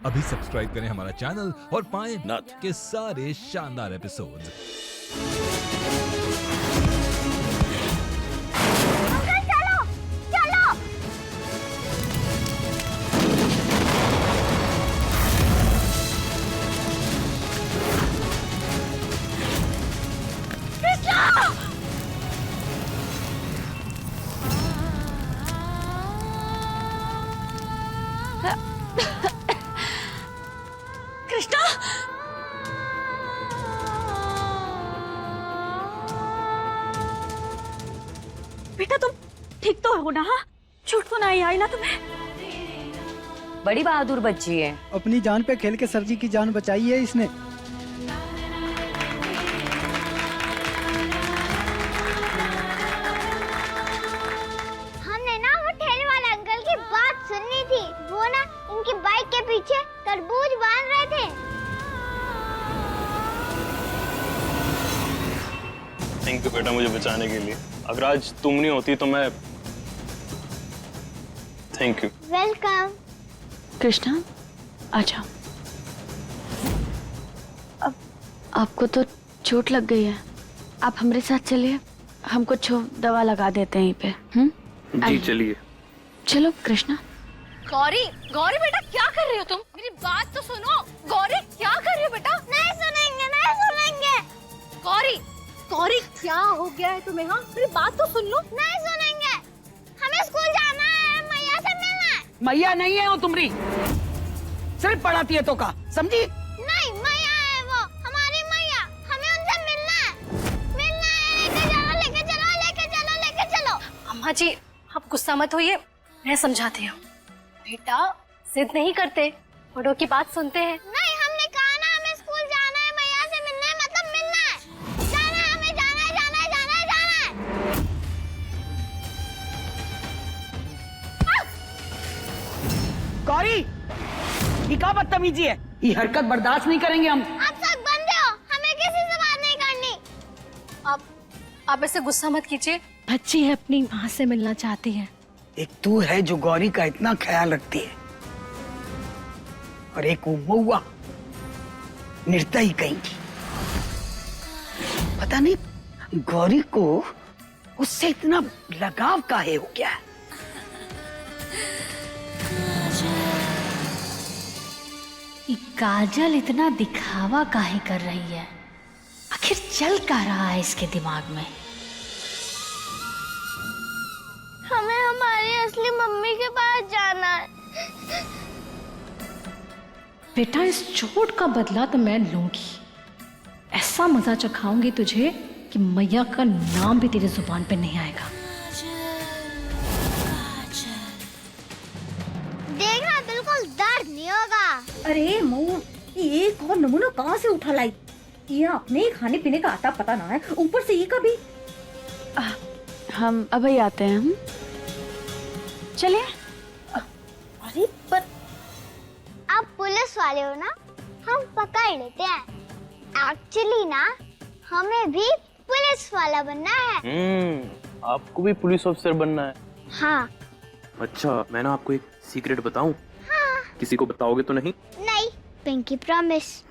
अभी सब्सक्राइब करें हमारा चैनल और पाएं नाथ। के सारे शानदार एपिसोड्स। अंकल चलो चलो। कृष्णा बेटा तुम ठीक तो हो ना? हाँ? चोट तो नहीं आई ना तुम्हें? बड़ी बहादुर बच्ची है। अपनी जान पे खेल के सर जी की जान बचाई है इसने। हमने ना वो ठेले वाले अंकल की बात सुननी थी। वो ना इनकी बाइक के पीछे तरबूज बांध रहे थे। थैंक यू बेटा मुझे बचाने के लिए। अगर आज तुम नहीं होती तो मैं। Thank you. वेलकम। कृष्णा अच्छा, अब आपको तो चोट लग गई है, आप हमारे साथ चलिए, हम कुछ दवा लगा देते हैं यहीं पे। जी आइए। चलिए। चलो कृष्णा। गौरी, गौरी बेटा क्या कर रही हो तुम? मेरी बात तो सुनो। गौरी क्या कर रही हो बेटा? नहीं सुनेंगे नहीं सुनेंगे। गौरी, गौरी क्या हो गया है तुम्हें? हाँ मेरी बात तो सुन लो। नहीं सुनेंगे। हमें स्कूल जाना है, मैया से मिलना है। मैया नहीं है वो तुम्हारी, सिर्फ पढ़ाती है तो का समझी? नहीं मैया है वो, हमारी मैया। हमें उनसे मिलना है। मिलना है। लेके चलो लेके चलो लेके चलो। अम्मा जी आप गुस्सा मत होइए, मैं समझाती हूँ। बेटा जिद नहीं करते, बड़ों की बात सुनते हैं। नहीं हमने कहा ना हमें स्कूल जाना है, मैया से मिलना है, मतलब मिलना है। जाना है हमें, जाना है जाना है जाना है जाना है। गौरी ये क्या बदतमीजी है? ये हरकत बर्दाश्त नहीं करेंगे हम। आप सब बंदे हो, हमें किसी से बात नहीं करनी। आप ऐसे गुस्सा मत कीजिए। बच्ची है अपनी माँ से मिलना चाहती है। एक तू है जो गौरी का इतना ख्याल रखती है, और एक वो महुआ निर्दयी कहीं की। पता नहीं गौरी को उससे इतना लगाव काहे हो गया है। ये काजल इतना दिखावा काहे कर रही है? आखिर चल क्या रहा है इसके दिमाग में? हमें हमारी असली मम्मी के पास जाना है। बेटा इस चोट का बदला तो मैं लूंगी। ऐसा मजा चखाऊंगी तुझे कि मैया का नाम भी तेरी जुबान पे नहीं आएगा। देखना बिल्कुल दर्द नहीं होगा। अरे मऊ, ये एक और नमूना कहाँ से उठा लाई? ये अपने ही खाने पीने का आता पता ना है, ऊपर से ये का भी। हम अभी आते हैं। हम चलिए। अरे पर आप पुलिस वाले हो ना, हम पकड़ लेते हैं। एक्चुअली ना हमें भी पुलिस वाला बनना है। आपको भी पुलिस ऑफिसर बनना है? हाँ। अच्छा मैं ना आपको एक सीक्रेट बताऊं? हाँ। किसी को बताओगे तो नहीं? नहीं, पिंकी प्रॉमिस।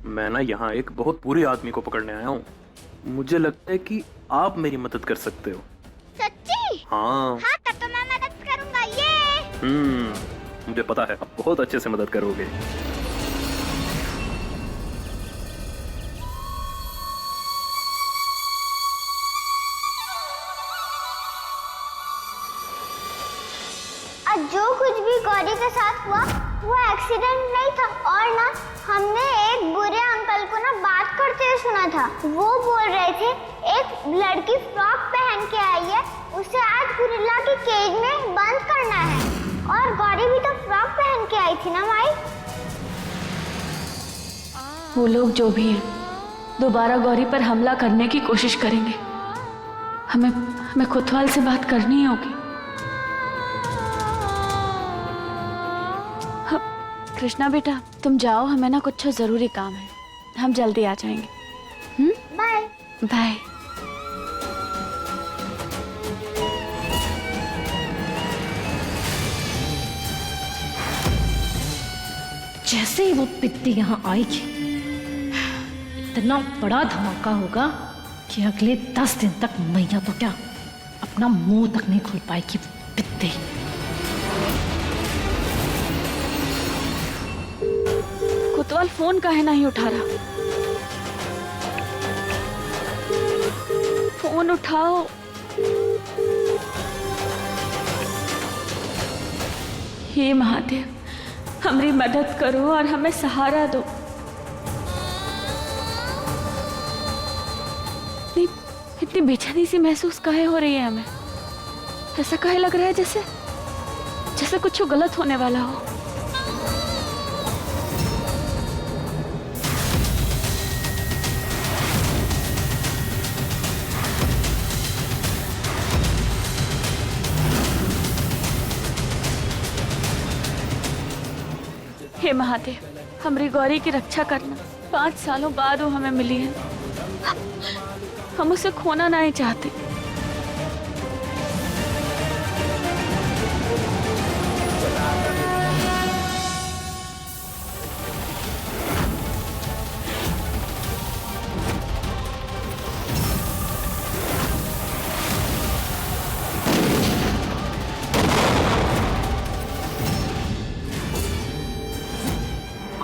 मैं ना यहाँ एक बहुत बुरे आदमी को पकड़ने आया हूँ। मुझे लगता है कि आप मेरी मदद कर सकते हो। सच्ची? हाँ। हाँ तब तो मैं मदद करूँगा। ये मुझे पता है आप बहुत अच्छे से मदद करोगे। आज जो कुछ भी गौरी के साथ हुआ वो एक्सीडेंट नहीं था। और ना हमने एक बुरे अंकल को ना बात करते हुए सुना था। वो बोल रहे थे एक लड़की फ्रॉक पहन के आई है, उसे आज गुरिल्ला की केज में बंद करना है। और गौरी भी तो फ्रॉक पहन के आई थी ना माई। वो लोग जो भी हैं दोबारा गौरी पर हमला करने की कोशिश करेंगे। हमें कोतवाल से बात करनी होगी। कृष्णा बेटा तुम जाओ, हमें ना कुछ जरूरी काम है, हम जल्दी आ जाएंगे। Bye bye. जैसे ही वो पित्ती यहाँ आएगी, इतना बड़ा धमाका होगा कि अगले 10 दिन तक मैया तो क्या अपना मुंह तक नहीं खोल पाएगी पित्ती। कोतवाल फोन काहे नहीं उठा रहा? फोन उठाओ। हे महादेव, हमारी मदद करो और हमें सहारा दो। इतनी बेचैनी सी महसूस काहे हो रही है हमें? ऐसा काहे लग रहा है जैसे कुछ गलत होने वाला हो। हे महादेव, हमारी गौरी की रक्षा करना। 5 सालों बाद वो हमें मिली है, हम उसे खोना नहीं चाहते।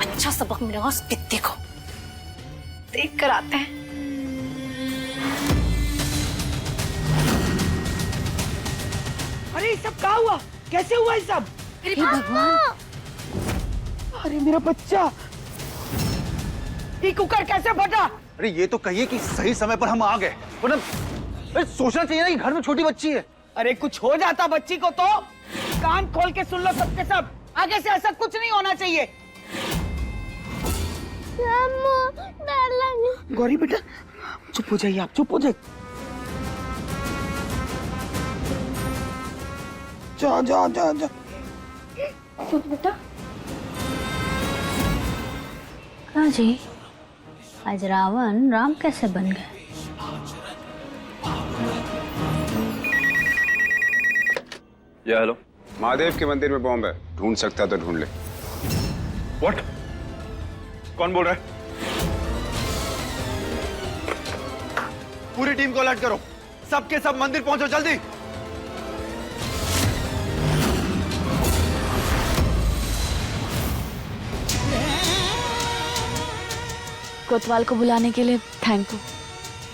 अच्छा सबक मिलेगा उस पित्ती को, देख कर आते हैं। अरे ये सब क्या हुआ? कैसे हुआ ये सब? अरे भगवान, अरे मेरा बच्चा, ये कुकर कैसे फटा? अरे ये तो कहिए कि सही समय पर हम आ गए, वरना सोचना चाहिए ना कि घर में छोटी बच्ची है। अरे कुछ हो जाता बच्ची को तो। कान खोल के सुन लो सबके सब, आगे से ऐसा कुछ नहीं होना चाहिए। गौरी बेटा चुप हो जाइए, आप चुप हो जाइए। जा जा जा जा। बेटा हाँ जी, आज रावण राम कैसे बन गए? या हेलो, महादेव के मंदिर में बॉम्ब है, ढूंढ सकता तो ढूंढ ले। व्हाट? कौन बोल रहा है? पूरी टीम को अलर्ट करो, सबके सब मंदिर पहुंचो जल्दी। कोतवाल को बुलाने के लिए थैंक यू।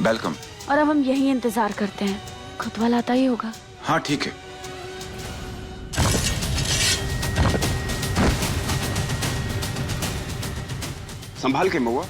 वेलकम। और अब हम यही इंतजार करते हैं, कोतवाल आता ही होगा। हाँ ठीक है। संभाल के महुआ।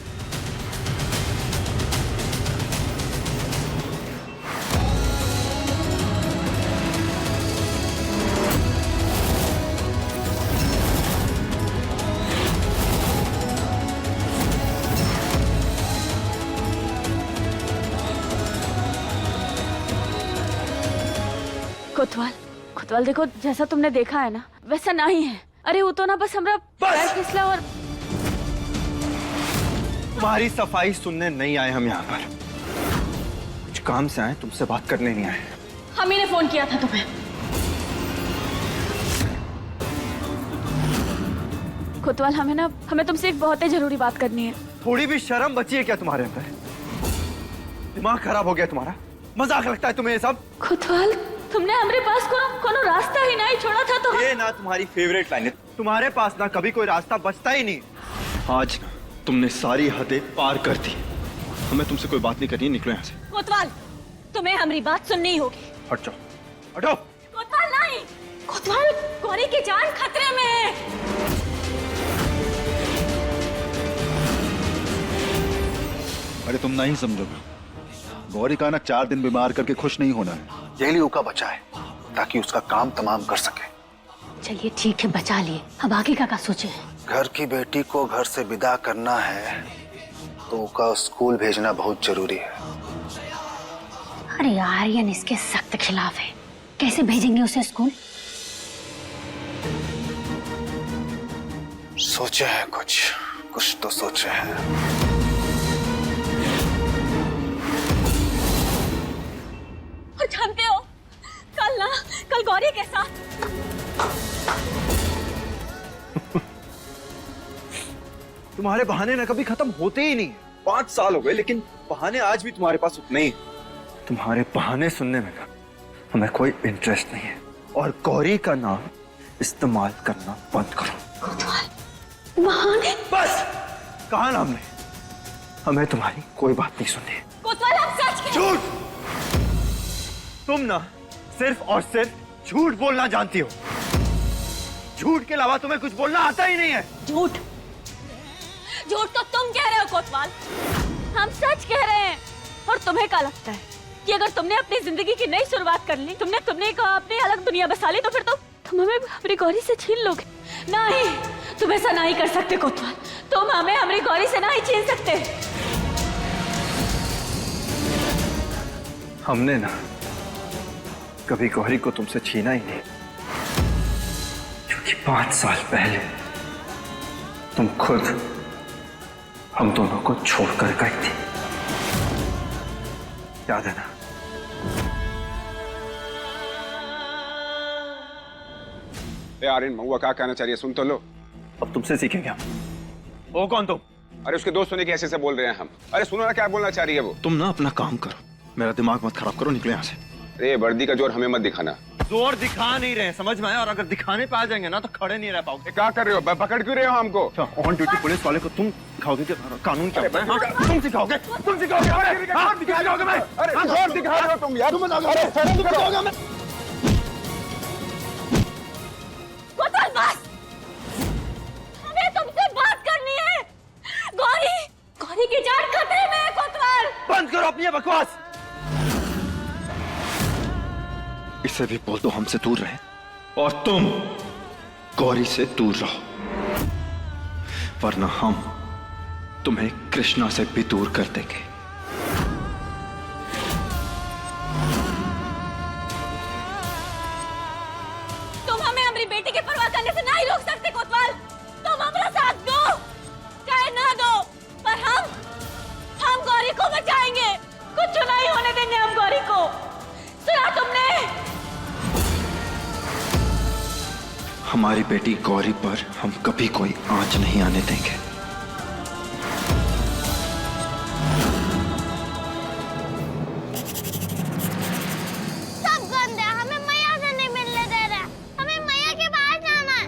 कोतवाल, कोतवाल देखो, जैसा तुमने देखा है ना वैसा नहीं है। अरे वो तो ना बस हमरा पैर फिसला और। तुम्हारी सफाई सुनने नहीं आए हम यहाँ पर, कुछ काम से आए, तुमसे बात करने नहीं आए। हम ही ने फोन किया था तुम्हें। कोतवाल हमें तुमसे एक बहुत ही जरूरी बात करनी है। थोड़ी भी शर्म बची है क्या तुम्हारे अंदर? दिमाग खराब हो गया तुम्हारा? मजाक लगता है तुम्हें ये सब? कोतवाल, तुमने हमारे पास कोनो रास्ता ही नहीं छोड़ा था तो। ये ना तुम्हारी फेवरेट लाइन है, तुम्हारे पास ना कभी कोई रास्ता बचता ही नहीं। आज तुमने सारी हदें पार कर दी, हमें तुमसे कोई बात नहीं करनी, निकलो यहाँ से। कोतवाल, तुम्हें हमारी बात सुननी होगी। हट जाओ, हटो। कोतवाल नहीं, कोतवाल, गौरी की जान खतरे में है। अरे तुम नहीं समझोगे, गौरी का ना 4 दिन बीमार करके खुश नहीं होना है। यही लिए उसका बचा है ताकि उसका काम तमाम कर सके। चलिए ठीक है, बचा लिए, अब आगे का सोचे? घर की बेटी को घर से विदा करना है तो उसका स्कूल भेजना बहुत जरूरी है। अरे आर्यन इसके सख्त खिलाफ है, कैसे भेजेंगे उसे स्कूल? सोचे हैं कुछ तो सोचे हैं। और जानते हो, कल गौरी के साथ तुम्हारे बहाने ना कभी खत्म होते ही नहीं। 5 साल हो गए लेकिन बहाने आज भी तुम्हारे पास उतने ही। तुम्हारे बहाने सुनने में ना हमें कोई इंटरेस्ट नहीं है, और गौरी का नाम इस्तेमाल करना बंद करो। बहाने? बस कहा ना हमने, हमें तुम्हारी कोई बात नहीं सुननी। कोतवाल आप सच कह। झूठ! तुम ना सिर्फ और सिर्फ झूठ बोलना जानती हो। झूठ के अलावा तुम्हें कुछ बोलना आता ही नहीं है। झूठ झूठ तो तुम कह रहे हो कोतवाल, हम सच कह रहे हैं। और तुम्हें क्या लगता है कि अगर तुमने अपनी जिंदगी की नई शुरुआत कर ली, तुमने कहा अपनी अलग दुनिया बसा ली, तो फिर तुम हमें हमारी गौरी से छीन लोगे? नहीं, तुम ऐसा नहीं कर सकते कोतवाल। तुम हमें हमारी गौरी से नहीं छीन सकते। हमने ना कभी गौरी को तुमसे छीना ही नहीं, क्योंकि 5 साल पहले तुम खुद हम दोनों को छोड़कर गई थी। याद है ना? यार इन महुआ क्या कहना चाहिए, सुन तो लो। अब तुमसे सीखेंगे हम। वो कौन तुम? अरे उसके दोस्त होने के ऐसे से बोल रहे हैं हम। अरे सुनो ना क्या बोलना चाह रही है वो। तुम ना अपना काम करो, मेरा दिमाग मत खराब करो, निकलो यहाँ से। अरे वर्दी का जोर हमें मत दिखाना। जोर दिखा नहीं रहे, समझ में आया? और अगर दिखाने पे आ जाएंगे ना तो खड़े नहीं रह पाओगे। क्या कर रहे हो? पकड़ क्यों रहे हो हमको? ऑन ड्यूटी पुलिस वाले को तुम सिखाओगे कि कानून क्या होता है? हाँ? तुम सिखाओगे? तुम सिखाओगे? हाँ, दिखाओगे मैं? अरे जोर दिखा रहे हो तुम यार। तुम बताओगे? तुम बताओगे मैं? कोतवाल बस, हमें तुमसे बात करनी है। गौरी की जान खतरे में है कोतवाल। बंद करो अपनी बकवास। इसे भी बोल दो हमसे दूर रहे, और तुम गौरी से दूर रहो, वरना हम तुम्हें कृष्णा से भी दूर कर देंगे। तुम हमें हमारी बेटी की परवाह करने से नहीं रोक सकते कोतवाल। तुम हमारा साथ दो चाहे ना दो, पर हम गौरी को बचाएंगे। कुछ नहीं होने देंगे हम गौरी को। सुना तुमने? हमारी बेटी गौरी पर हम कभी कोई आंच नहीं आने देंगे। सब गंदे, हमें मैया से नहीं मिलने दे रहे। हमें मैया के पास जाना है।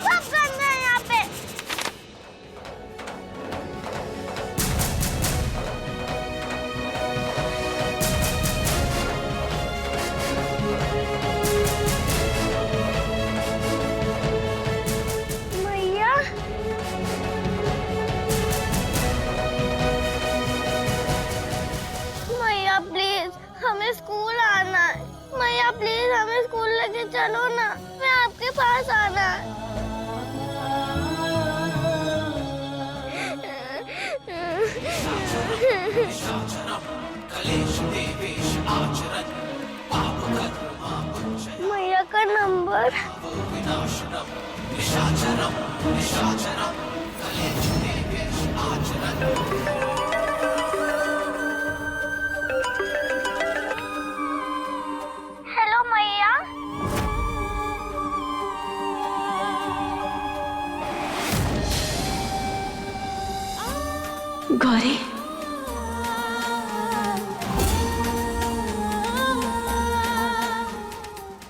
सब गंदे हैं यहाँ पे। मैया, मैया प्लीज हमें स्कूल आना है। मैया प्लीज हमें स्कूल लेके चलो ना, मैं आपके पास आना है। मैया का नंबर। हेलो मैया। गौरी,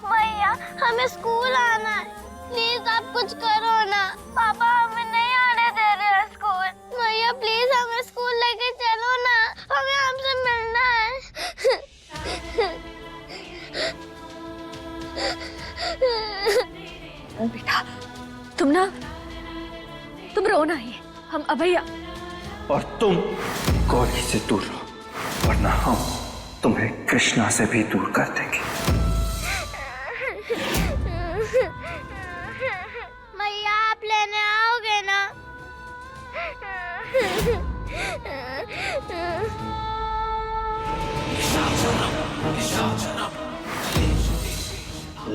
मैया हमें स्कूल आना है, प्लीज आप कुछ करो ना। पापा हमें नहीं आने दे रहे हैं स्कूल। मैया प्लीज हमें स्कूल लेके चलो ना, हमें आपसे मिलना है। बेटा तुम रो नहीं, हम अभैया। और तुम गौरी से दूर रहो, वरना हम तुम्हें कृष्णा से भी दूर कर देंगे। मैया आप लेने आओगे ना?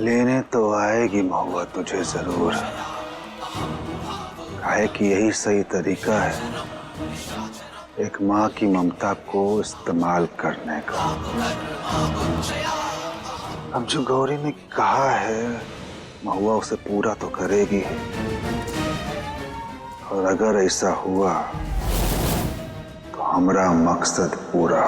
लेने तो आएगी महुआ तुझे जरूर, काहे कि यही सही तरीका है एक माँ की ममता को इस्तेमाल करने का। अब जो गौरी ने कहा है महुआ उसे पूरा तो करेगी, और अगर ऐसा हुआ तो हमारा मकसद पूरा।